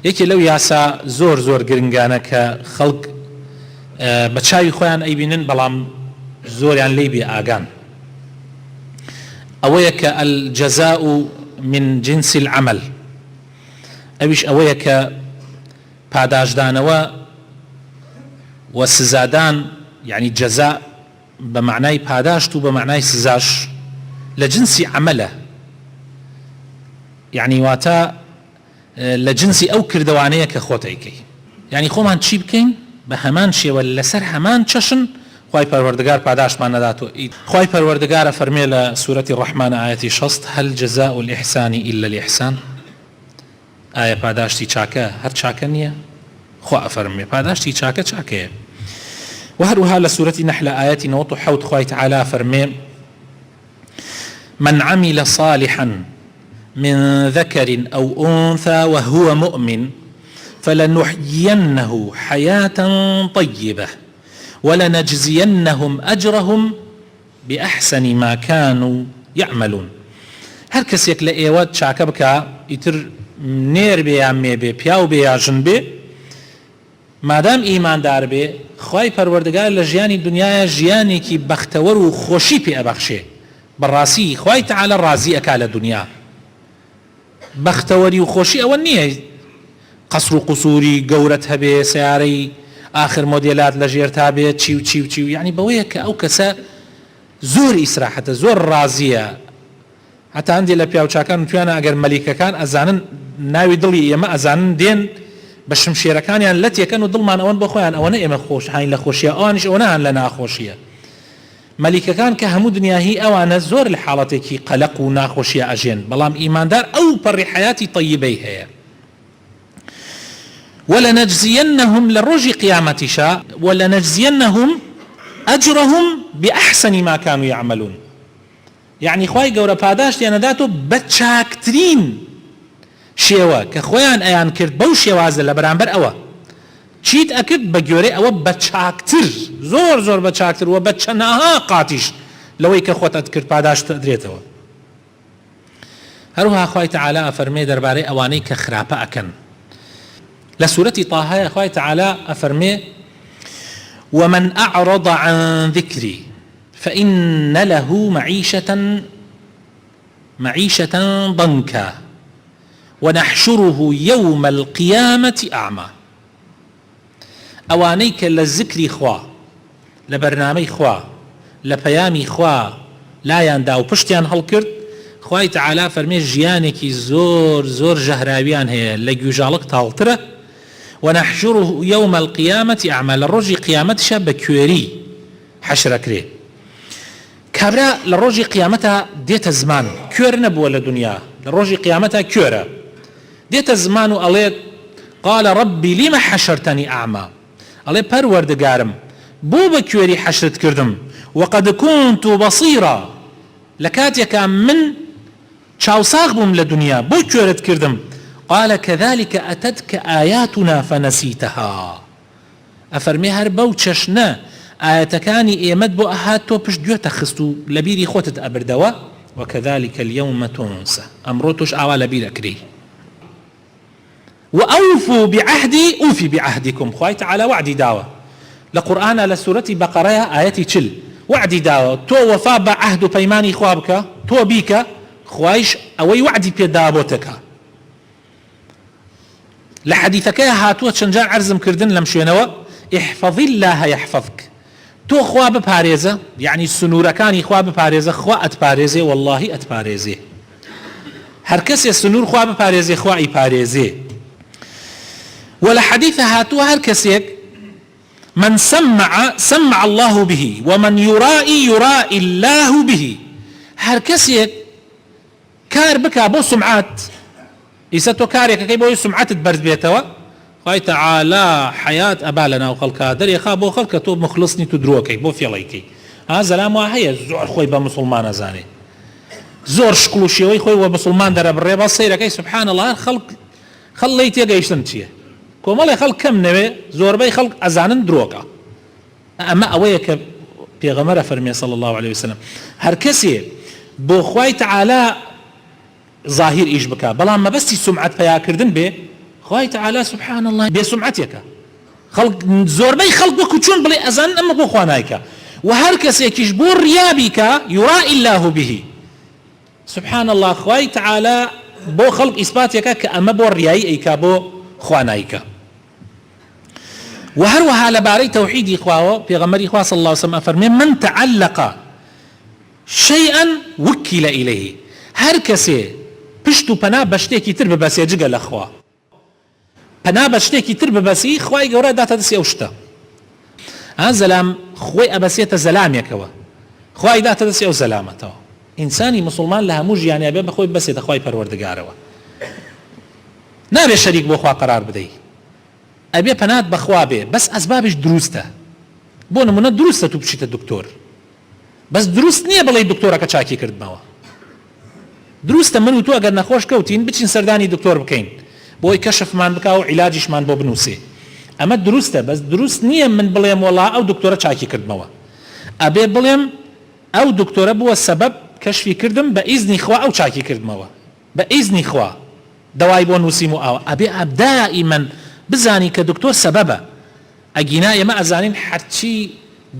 یەکێ لەو یاسا زۆر گرنگانە کە خەڵک بە چاوی خۆیان ئەیبینن بەڵام زۆریان لێی بێ ئاگان، ئەوەیە کە الجەزاء من جنس العمل، ئەویش ئەوەیە کە پاداشدانەوە و سزادان، یعنی جەزا بە معنای پاداشت و بە معنای سزاش لە جنسی عملە، یعنی واتە لە جنسی ئەو کردوانەیە کە خۆت ئەیکەی، یعنی خۆمان چی بکەین بە هەمان شێوە لەسەر هەمان چەشن خوای پەروەردگار پاداشمان نەداتەوە. خوای پەروەردگارە فەرمێ لە سوورەتی ڕەحمان ئایەتی 60 هەل جەزاء الإحسان إلا الإحسان، ئایا پاداشتی چاکە هەر چاکە نییە؟ خوا ئەفەرمێ پاداشتی چاکە چاکەیە. و هەروەها لە سوورەتی نەحل ئایەتی 97 خوای تەعالا فەرمێ من عمل صالحا من ذكر أو أنثى وهو مؤمن فلنحيينه حياة طيبة ولنجزينهم أجرهم بأحسن ما كانوا يعملون. هر کەسێک لە ئێوە چاکە بکە، ئیتر نێر بێ یان مێ بێ، پیاو بێ یا ژن بێ، مادام ئیماندار بێ، خوای پەروەردگار لە ژیانی دنیاە ژیانێکی بەختەوەر و خۆشی پێ ئەبەخشێ. بەڕاستی خوای تەعالا ڕازی ئەکا لە دنیا. بەختەوەری و خۆشی ئەوە نییە قەسر و قوسوری گەورەت هەبێ، سیارەی آخر مۆدێلات لە ژێر تا بێت، چی و یعنی بەوەیە کە ئەو کەسە زۆر ئیسراحەتە، زۆر ڕازیە. هەتا هەندێک لە پیاوچاکان توانە ئەگەر مەلیکەکان ئەزانن ناوی دڵی ئێمە ئەزانن دێن بە شمشێرەکانیان لە تێکەن و دڵمان ئەوەن بۆ خۆیان ئەوەنە ئێمە خۆش هاین لە خۆشیە، ئەوانیش ئەوەنە هەن لە ناخۆشیە. مەلیکەکان کە هەموو دنیاهی ئەوانە زۆر لە حاڵەتێکی قەلەق و ناخۆشیە ئەژێن، بەڵام ئیماندار ئەو پەڕی حەیاتی طەیبەی هەیە. ولنجزينهم للرجي قيامتشا ولنجزينهم أجرهم بأحسن ما كانوا يعملون، يعني خواي قورا پاداشت يانداتو بچاكترين شێوە کە خۆیان ئەیان کرد بەو شێوازە لە بەرامبەر ئەوە چیت ئەکرد بە گوێرەی ئەوە بە چاکتر، زۆر بە چاکتر و بە چەناها قاتیش لەوەی کە خۆت ئەتکرد پاداشت ئەدرێتەوە. هەروها خوای تەعالا ئەفەرمێ دەربارەی ئەوانەی کە خراپە ئەکەن لە سوورەتی طاها. خوای تەعالا ئەفەرمێ ومن أعرض عن ذكري فإن له معيشة ضنكا ونحشره يوم القيامة أعمى. ئەوانەی کە لە ذکری خوا، لە بەرنامەی خوا، لە پەیامی خوا لایاندا و پشتیان هەڵکرد، خوای تەعالا فەرمێ ژیانێکی زۆر ژەهراویان هەیە، لە گوێژاڵک تاڵترە. ونحشره يوم القيامة أعمى، للرجي قيامتشا بكويري حشر كري كابرا للرجي قيامتها ديت زمان كور نبوة لدنيا، للرجي قيامتها كورة ديت زمان وقالت قال ربي لما حشرتني أعمى، قالت پروردگارم بو بكويري حشرت كردم وقد كنت بصيرا، لكاتيك من چاوساغ بوم لدنيا بو كورت كردم. قال كذلك أتتك آياتنا فنسيتها، أفرمي هر بو چشنا آياتكاني إيمد بو أهاتو پش ديو تخستو لبيري خوتت أبردوا وكذلك اليوم تنسى، أمروتوش آوا لبير أكري. وأوفوا بعهدي أوفي بعهدكم، خواهي تعالى وعدي داوة لقرآن لسورة بقرة آياتي چل وعدي داوة تو وفا بعهد بيماني خوابك تو بيك خواهيش أوي وعدي بيدابوتك. لحديثك هاتوه چنجان عرزم كردن لمشوينوا احفظ الله يحفظك، تو خوا بپارێزە، يعني سنوورەکانی خوا بپارێزە، خوا ئەتپارێزێ، والله ئەتپارێزێ. هەر کەسێ سنوور خوا بپارێزێ خوا ئیپارێزێ. ولا حديث هاتوه هر كسيك من سمع الله به ومن يرائي الله به، هر كسيك كار بكا بو سمعات إيساتو كاريك كي بو سمعات تبرد بيتوا. خواهي تعالى حياة أبالنا وخلقها دري خابو خلقها تو مخلصني تدروكي بو فيليكي هذا لا هي زور خوي بمسلمان زاني زور شكلو شيوي خوي وبسلمان در بالريبا سيرك سبحان الله خليت يقيشتن شيء كومالي خلق كم نبي زور بي خلق أزانن دروكا. أما أويك بيغمرة فرمي صلى الله عليه وسلم هر كسي بو خوي تعالى ظاهر إيش بكا بلا ما بس سمعت بيا كردن بي خوای تعالی سبحان الله بێسومعەتێکە زۆربەی خەڵک وەکو چۆن بڵێ ئەزان ئەمە بۆ خوا نایکە و هەر کەسێکیش بۆ ڕیا بیکە یورائی الله به سبحان الله خوای تعالی بۆ خەڵک ئیسباتێکە کە ئەمە بۆ ڕیایی ئەیکا بۆ خوا نایکە و هەروەها لەبارەی تەوحیدی خواوە پێغەمبەری خوا صلی الله علیه وسلم ئەفەرمێ من تعلق شيئا وكل إليه هر کەسێ پشت و پەنا بە شتێکی تر ببەسێ جگە لە خوا پەنا بە شتێکی تر ببەسی خوای گەورە داتە دەستی ئەو شتە زەلام خۆی ئەبەسێتە زەلامێکەوە خوای داتە دەستی ئەو زەلامەتەوە ئینسانی مسلمان لە هەموو ژیانیا بێ بەخۆی بەسێتە خوای پەروەردگارەوە نابێ شەریک بۆ خوا قەرار بدەی ئەبێ پەنات بەخوا بێ بەس ئەسبابش دروستە بۆ نمونە دروستە تو بچیتە دکتۆر بەس دروست نییە بڵێ دکتۆرەکە چاکی کردمەوە دروستە من و تۆ ئەگەر نەخۆش کەوتین بچین سەردانی دکتۆر بکەین بۆی کەشفمان بکا و عیلاجیشمان بۆ بنووسێ ئەمە دروستە بەس دروست نییە من بڵێم وەڵا ئەو دکتۆرە چاکی کردمەوە ئەبێ بڵێم ئەو دکتۆرە بووە سەبەب کەشفی کردم بە ئیزنی خوا ئەو چاکی کردمەوە بە ئیزنی خوا دەوای بۆ نووسیم و ئەوە ئەبێ دائیمەن بزانی کە دکتۆر سەبەبە ئەگینا ئێمە ئەزانین هەرچی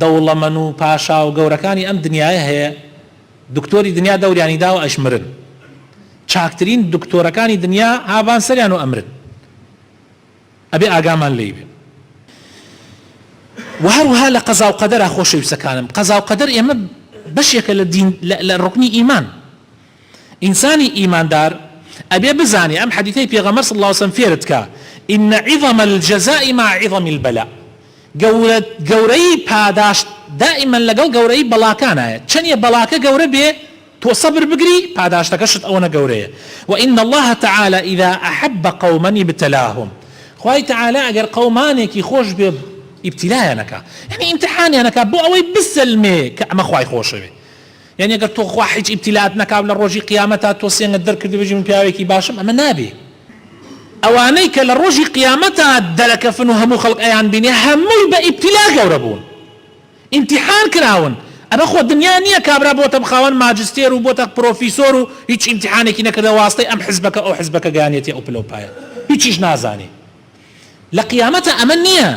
دەوڵەمەن و پاشا و گەورەکانی ئەم دنیاە هەیە دکتۆری دنیا دەوریانی دا و ئەشمرن چاکترین دکتۆرەکانی دنیا هاوان سەریان و ئەمرن ئەبێ ئاگامان لێی بێ و هەروەها لە قەزا و قەدەرا خۆشەویستەکانم قەزا و قەدەر ئێمە بەشێکە لە ڕوکنی ئیمان ئینسانی ئیماندار ئەبێ بزانێ ئەم حەدیثەی پێغەمبەر صلی الله علیه وسلم فێرت کە إن عظم الجزاء مع عظم البلاء گەورەی پاداش دائما لەگەڵ گەورەی بەڵاکانایە چەندە بەڵاکە گەورە بێ تۆ سەبر بگری پاداشتەکەشت ئەوە گەورەیە وإن الله تعالى إذا أحب قوما ابتلاهم خوای تعالی ئەگەر قەومانێکی خۆش بێ ئیبتیلایانەکە یعنی ئیمتحانیانەکە بۆ ئەوەی بسلمێ کە ئەمە خوای خۆشەوێ یعنی ئەگەر تۆ خوا هیچ ئیبتیلات نەکاو لە ڕۆژی قیامەتا تۆ سێنگت دەرکردی بژی من پیاوێکی باشم ئەمە نابێ ئەوانەی کە لە ڕۆژی قیامەتا دەرەکەفن و هەموو خەڵق ئەیان بینێ هەمووی بە ئیبتیلا گەورە بوون ئیمتیحان کراون ئەمە خۆ دنیا نییە کابرا بۆتە بخاوەن ماجستێر و بۆتە پرۆفیسۆر و هیچ ئیمتیحانێکی نەکردە واستەی ئەم حزبەکە ئەو حزبەکە گەیانێتی ئەو پلەپایە هیچیش نازانێ لە قیامەتە ئەمە نییە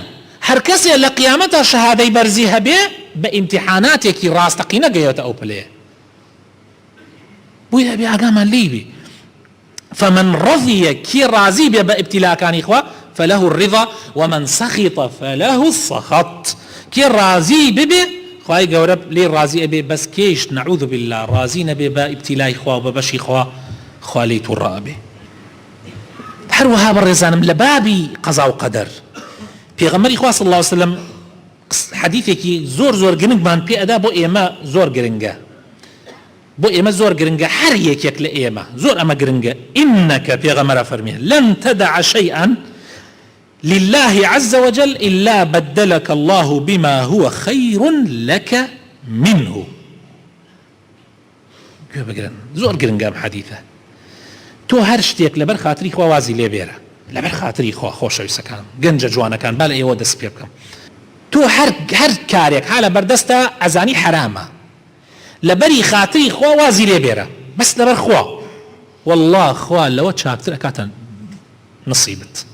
هەر کەسێ لە قیامەتە شەهادەی بەرزی هەبێ بە ئیمتیحاناتێکی ڕاستەقینە گەیەوێتە ئەو پلەیە بۆی هەبێ ئاگامان لێی بێ فمن رضي كي راضي بابتلاء كان إخوة فله الرضا ومن سخط فله السخط كي راضي ببي خواهي قورب لي راضي أبي بس كيش نعوذ بالله راضي نبي بابتلاء إخوة وببشي إخوة خاليت الرابي حروها بالرزانم لبابي قضاء وقدر في غمر إخوة صلى الله عليه وسلم حديثك زور زور قرنق بان بي أدابو إيما زور قرنقه بۆ ئێمە زۆر گرنگە هەر یەکێک لە ئێمە زۆر ئەمە گرنگە ئینەکە پێغەمبەر فەرمێ لن تدع شيئا لله عز وجل إلا بدلك الله بما هو خير لك منه زۆر گرنگە ئەم حەدیثە تۆ هەر شتێک لەبەر خاتری خوا وازی لێ بێرە لەبەر خاتری خوا خۆشەویستەکان گەنجە جوانەکان با لە ئێوە دەست پێ بکەم تۆ هەر کارێک ها لە بەردەستە ئەزانی حرامە لبري خاطري خوا وازي لي بيرا بس لبر خوا والله خوا لو تشاكتر كاتا نصيبت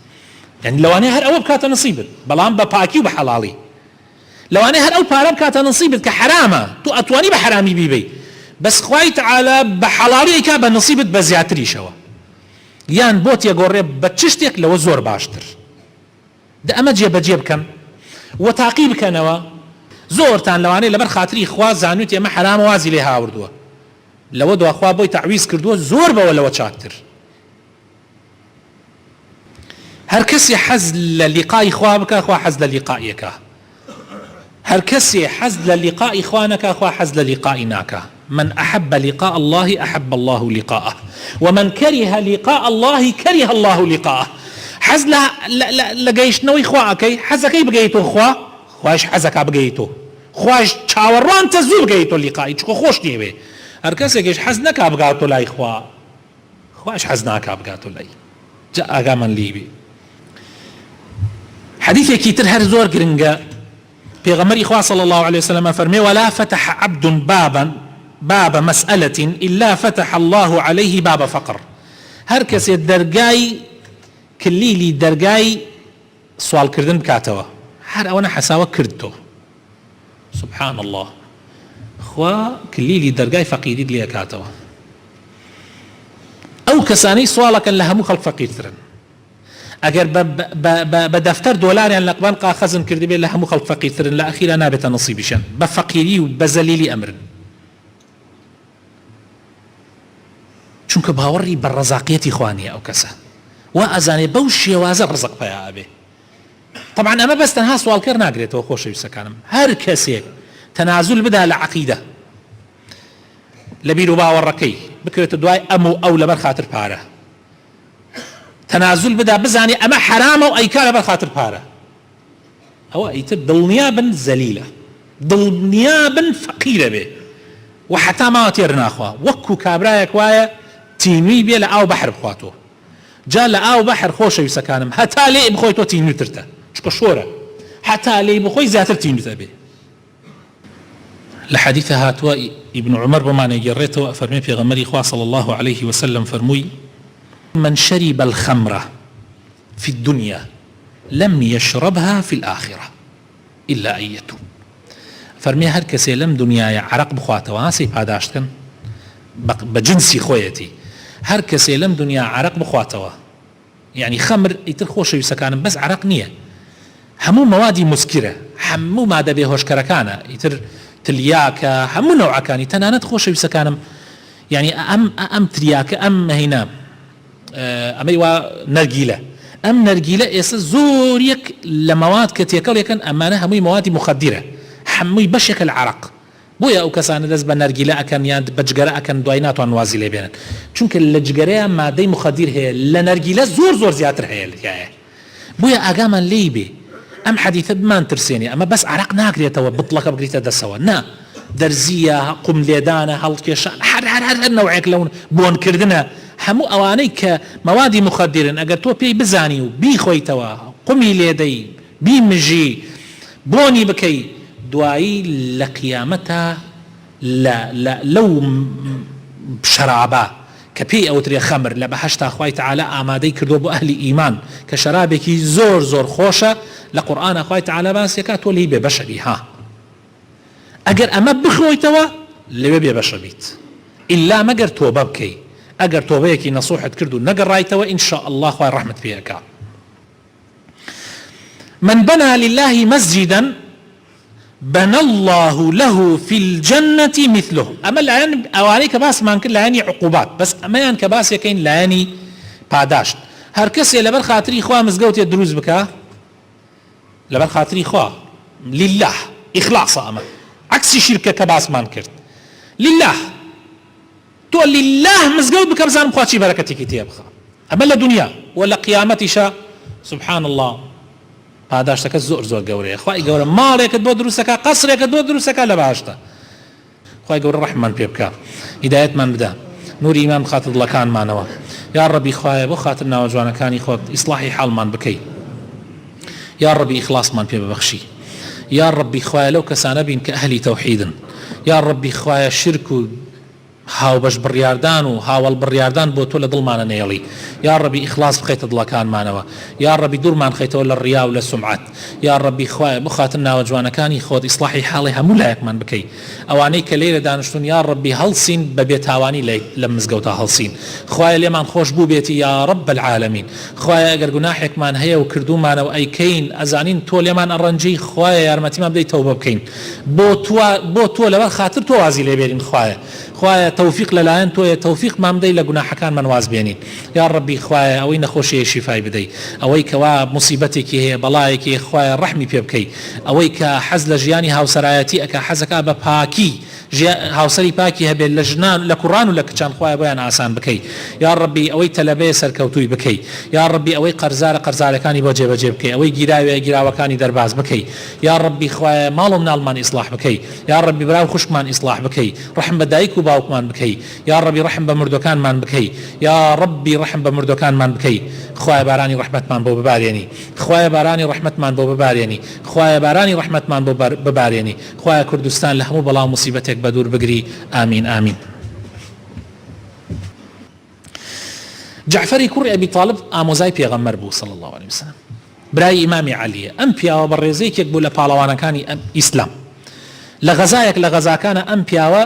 يعني لو انا هر او بكاتا نصيبت بلان بباكي وبحلالي لو انا هر او بارا بكاتا نصيبت كحرامه تو اتواني بحرامي بيبي بس خواي تعالى بحلالي كابا نصيبت بزياتري شوا يان بوت يقول بتشتك لو زور باشتر ده اما جيب كم وتعقيب كنوا زۆرتان لەوانەیە لەبەر خاتری خوا زانوت ئێمە حرام وازی لێ هاوردووە لەوە دواخوا بۆی تعویز کردووە زۆر بەوە لەوە چاکتر هەر کەسێ حەز لە لیقای خوا بکە خوا حەز لە لیقایەکە هەر کەسێ حەز لە لیقای خوا نەکە خوا حەز لە لیقای ناکە من أحب لقاء الله أحب الله لقاءه ومن كره لقاء الله كره الله لقاءه حەز لە گەیشتنەوەی خواکەی حەزەکەی بگەیتۆ خوا خواش حەزەکە بگەیتۆ خواش چاوەڕوانتە زوو بگەیتۆ لیقای چکۆ خۆش دێوێ هەر کەسێکیش حەز نەکا بگاتۆ لای خوا خواش حەز ناکا بگاتۆ لای جا ئاگامان لێی بێ حەدیثێکی تر هەر زۆر گرنگە پێغەمبەری خوا صلی الله عليه وسلم فەرمێ ولا فتح عبد باب مسألة إلا فتح الله عليه باب فقر هەر کەسێ دەرگای کلیلی دەرگای سوالکردن بکاتەوە هەر ئەوەنە حەساوە کردتۆ سبحان الله خوا کلیلی دەرگای فەقیریت لێ کاتەوە ئەو کەسانەی سوالەکەن لە هەموو خەڵک فەقیرترن ئەگەر بە دەفتەر دۆلاریان لە قبانقا خەزم کردی بێت لە هەموو خەڵک فەقیرترن لە ئەخیرا نابێتە نەسیبیشن بە فەقیری و بە زەلیلی ئەمرن چونکە باوەڕی بە ڕەزاقیەتی خوا نییە ئەو کەسە وا ئەزانێ بەو شێوازە ڕزق پێیا ئەبێ طبعا ئەمە بەس تەنها سوالکەر ناگرێتەوە خۆشەویستەکانم هەر کەسێک تەنازول بدا لە عەقیدە لە بیر و باوەڕەکەی بکرێتە دوای ئەم و ئەو لەبەر خاتر پارە تەنازول بدا بزانێ ئەمە حرامە و ئەیکا لەبەر خاتر پارە ئەوە ئیتر دڵنیابن زەلیلە دڵنیابن فەقیرە بێ و حتا ماوە تێر ناخوا وەکو کابرایەک وایە تینوی بێ لە ئاو بەحر بخواتەوە جا لە ئاو بەحر خۆشەویستەکانم هەتا لێ بخۆی تۆ تینوترتە چکە شۆرە هەتا لێ بخۆی زیاتر تینوتە بێ لە حەدیثە هاتووە ئیبن عومەر بۆمانە گێڕێتەوە فەرمێ پێغەمبەری خوا صلی الله عليه وسلم فەرمووی من شرب الخمر في الدنيا لم يشربها في الآخرة إلا أن يتوب فەرمێ هەر کەسێ لەم دنیاە عەرەق بخواتەوە هاسی پاداشتکن بە جنسی خۆیەتی هەر کەسێ لەم دنیا عەرەق بخواتەوە یعنی خەمر ئیتر خۆشەویستەکانم بەس عەرەق نییە هەموو مەوادی موسکرە هەموو مادە بێهۆشکەرەکانە ئیتر تلیاکە هەموو نەوعەکانی تەنانەت خۆشەویستەکانم یعنی ئەم تریاکە ئەم هەینە ئەمەی وا نەرگیلە ئەم نەرگیلە ئێستا زۆر یەک لە مەواد کە تێکەڵێکن ئەمانە هەمووی مەوادی مخەدیرە هەمووی بەشێکە لە عەرەق بۆیە ئەو کەسانە دەست بە نەرگیلە ئەکەن یان بە جگەرە ئەکەن دوای ناتوان وازی لێ بێنن چونکە لە جگەرەیە مادەی مخەدیر هەیە لە نەرگیلە زۆر زیاتر هەیە بۆیە ئاگامان لێی بێ ئەم حەدیثە بمان ترسێنێ ئەمە بەس عەرەق ناگرێتەوە بتڵەکە بگریتە دەسەوە نا دەرزیە قوم لێدانە هەڵکێشان هەر نەوعێک لەون بۆنکردنە هەموو ئەوانەی کە مەوادی مخەدیرن ئەگەر تۆ پێی بزانی و بیخۆیتەوە قومی لێدەی بیمژی بۆنی بکەی دوایی لە قیامەتە لەو شەرابە کە پێی ئەوترێ خەمر لە بەهەشتا خوای تەعالە ئامادەی کردووە بۆ ئەهلی ئیمان کە شەرابێکی زۆر خۆشە لە قورئانە خوای تەعالە باسیەکە تۆ لێی بێ بەشە بی ها ئەگەر ئەمە بخۆیتەوە لەوێ بێ بەشە بیت ئیلا مەگەر تۆبە بکەی ئەگەر تۆبەیەکی نەسوحت کرد و نەگەڕایتەوە ئینشاء الله خوای ڕەحمەت پێیەکا من بنى لله مسجدا بنى الله له في الجنة مثله أما الآن أواني كباس ما نكر لاني عقوبات بس أما يعني كباس يكين لاني پاداش هر كسي لبر خاطري خوا مزقوت يدروز بكا لبر خاطري خوا لله إخلاص أما عكس شركة كباس ما نكرت لله تو لله مزقوت بكا بزان بخواتي بركتي كتير بخا أما لدنيا ولا قيامتي شا سبحان الله پاداشتەکە زۆر گەورەیە خوای گەورە ماڵێکت بۆ دروستەکە قەسرێکت بۆ دروستەکە لە باشتە خوای گەورە ڕەحممان پێ بکە هیدایەتمان بدا نوری ئیمان بخاتە دڵەکانمانەوە یا ڕەبی خوایە بۆ خاتر ناوە جوانەکانی خۆت ئیسلاحی حاڵمان بکەی یا ڕەبی ئیخلاسمان پێ ببەخشی یا ڕەبی خوایە لەو کەسانە بین کە ئەهلی تەوحیدن یا ڕەبی خوایە شرک و هاوبەش بڕیاردان و هاوڵ بڕیاردان بۆ تۆ لە دڵمانە نێڵی یا ڕەبی ئیخلاس بخەیتە دڵەکانمانەوە یا ڕەبی دوورمان خەیتەوە لە ڕیا و لە سومعەت یا ڕەبی خوایە بخاتر ناوە جوانەکانی خۆت ئیسلاحی حاڵی هەموو لایەکمان بکەی ئەوانەی کە لێرە دانیشتون یا ڕەبی هەڵسین بە بێتاوانی لە مزگەوتە هەڵسین خوایە لێمان خۆش بوو بێتی یا ڕەب العالەمین خوایە ئەگەر گوناحێکمان هەیە و کردومانەوە ئەیکەین ئەزانین تۆ لێمان ئەڕەنجی خوایە یارمەتیمان بدەیت تەوبە بکەین بۆ تۆ لەبەر خاتر تۆ وازی لێبێرین خوایە توفيق للاين تو توفيق ما مدي لقنا حكان من واز بينين يا ربي خوايا او نخوشي شفاي بدي اويك وا مصيبتك هي بلايك خوايا رحمي بيبكي اويك حزل جياني هاو سراياتي اك حزك ابا باكي هاوسری پاکی هەبێت لە ژنان لە کوڕان و لە کچان خوای بۆیان ئاسان بکەی یا ڕەبی ئەوەی تەلەبەیە سەرکەوتووی بکەی یا ڕەبی ئەوەی قەرزارەکانی بۆ جێبەجێ بکەی ئەوەی گیراوێ گیراوەکانی دەرباز بکەی یا ڕەبی خوایە ماڵ و مناڵمان ئیسلاح بکەی یا ڕەبی براو خوشکمان ئیسلاح بکەی ڕەحم بە دایک و باوکمان بکەی یا ڕەبی ڕەحم بە مردوەکانمان بکەی یا ڕەبی ڕەحم بە مردوەکانمان بکەی خوایە بارانی ڕەحمەتمان بۆ ببارێنی خوایە بارانی ڕەحمەتمان بۆ ببارێنی خوایە بارانی ڕەحمەتمان بۆ ببارێنی خوایە کوردستان لە هەموو بەڵاو موسیبەتێک بدور بگری آمين آمين جعفری کوڕی ئەبی طالب ئامۆزای پێغەمبەر بوو صلی الله عليه وسلم برای ئیمامی عەلیە ئەم پیاوە بەڕێزەیەکێک بوو لە پاڵەوانەکانی ئیسلام لە غەزایەک لە غەزاکانە ئەم پیاوە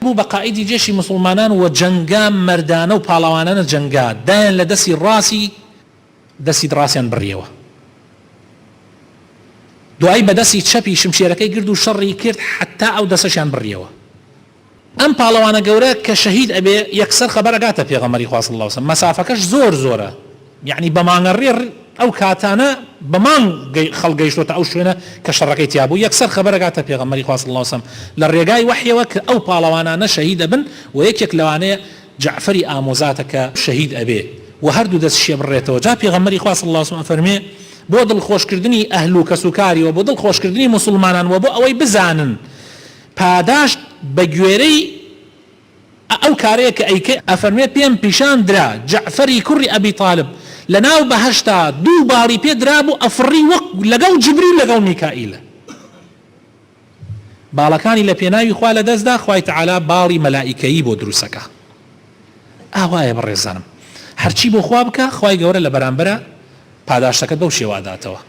بوو بە قائیدی جێشی مسلمانان و جەنگا مەردانە و پاڵەوانانە جەنگا دایان لە دەستی ڕاستی ڕاستیان بڕیەوە دوایی بە دەستی چەپی شمشێرەکەی گرد و شەڕی کرد حتا ئەو دەسەشیان بڕیەوە ئەم پاڵەوانە گەورە کە شەهید ئەبێ یەکسەر خەبەرەگاتە پێغەمبەری خوا صلی الله عليه وسلم مەسافەکەش زۆرە یعنی بە مانگەڕێ ئەو کاتانە بە مانگ خەڵگەیشتۆتە ئەو شوێنە کە شەڕەکەی تیا بوو یەکسەر خەبەرەگاتە پێغەمبەری خوا صلی الله عليه وسلم لە ڕێگای وحیەوە کە ئەو پاڵەوانانە شەهید ئەبن و یەکێک لەوانەیە جعفەری ئامۆزاتە کە شەهید ئەبێ و هەردوو دەست شێ بڕێتەوە جا پێغەمبەری خوا صلی الله عليه وسلم فەرمێ بۆ دڵخۆشکردنی ئەهل و کەسوکاریەوە بۆ دڵخۆشکردنی مسلمانان و بۆ ئەوەی بزانن پاداش بە گوێرەی ئەو کارەیە کە ئەیکە ئەفەرمێت پێم پیشان درا جعفەری کوڕی ئەبی طالب لە ناو بەهەشتا دوو باڵی پێ درابوو ئەفڕی وەک لەگەڵ جبریل لەگەڵ میکائیلە باڵەکانی لە پێناوی خوا لە دەستدا خوای تەعالا باڵی مەلائیکەیی بۆ دروستەکە ئاوایە بەڕێزانم هەرچی بۆ خوا بکە خوای گەورە لە بەرامبەرە پاداشتەکەت بەو شێوە داتەوە